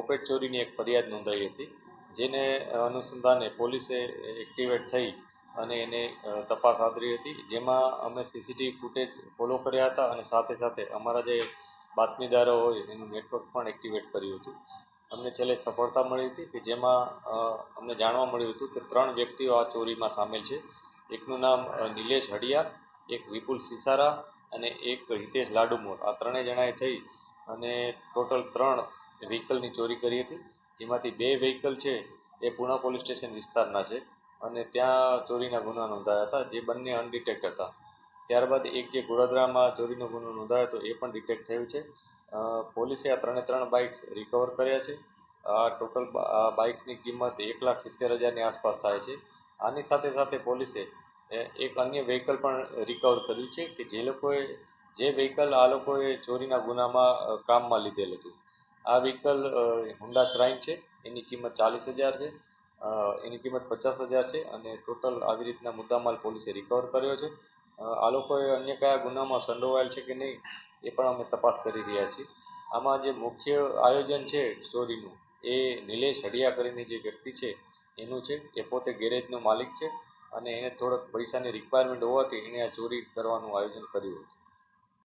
Moped ચોરીની એક ફરિયાદ નોંધાઈ હતી, જેને અનુસંધાને પોલીસે એક્ટિવેટ થઈ અને એને તપાસ હાથ ધરી હતી, જેમાં અમે સીસીટીવી ફૂટેજ ફોલો કર્યા હતા અને સાથે સાથે અમારા જે બાતમીદારો હોય એનું નેટવર્ક પણ એક્ટિવેટ કર્યું હતું. અમને છેલ્લે સફળતા મળી હતી કે જેમાં અમને જાણવા મળ્યું હતું કે 3 વ્યક્તિઓ આ ચોરીમાં સામેલ છે. એકનું નામ નિલેશ હડિયા, એક વિપુલ સિસારા અને એક હિતેશ લાડુમોર. આ 3 જણાએ થઈ અને ટોટલ 3 વ્હીકલની ચોરી કરી હતી, જેમાંથી 2 વ્હીકલ છે એ પૂણા પોલીસ સ્ટેશન વિસ્તારના છે અને ત્યાં ચોરીના ગુના નોંધાયા હતા, જે બંને અનડિટેક્ટ હતા. ત્યારબાદ એક જે ગોડાદરામાં ચોરીનો ગુનો નોંધાયો હતો એ પણ ડિટેક્ટ થયું છે. પોલીસે આ 3 બાઇક્સ રિકવર કર્યા છે. આ ટોટલ બાઇક્સની કિંમત 1,70,000ની આસપાસ થાય છે. આની સાથે સાથે પોલીસે એક અન્ય વ્હીકલ પણ રિકવર કર્યું છે કે જે વ્હીકલ આ લોકોએ ચોરીના ગુનામાં કામમાં લીધેલ હતું. આ વ્હીકલ હોન્ડા શ્રાઇન છે, એની કિંમત 40,000 છે, એની કિંમત 50,000 છે અને ટોટલ આવી રીતના મુદ્દામાલ પોલીસે રિકવર કર્યો છે. આ લોકોએ અન્ય કયા ગુનામાં સંડોવાયેલ છે કે નહીં એ પણ અમે તપાસ કરી રહ્યા છીએ. આમાં જે મુખ્ય આયોજન છે ચોરીનું એ નિલેશ હડિયા કરીને જે વ્યક્તિ છે એનું છે. એ પોતે ગેરેજનો માલિક છે અને એને થોડોક પૈસાની રિક્વાયરમેન્ટ હોવાથી એણે આ ચોરી કરવાનું આયોજન કર્યું હતું.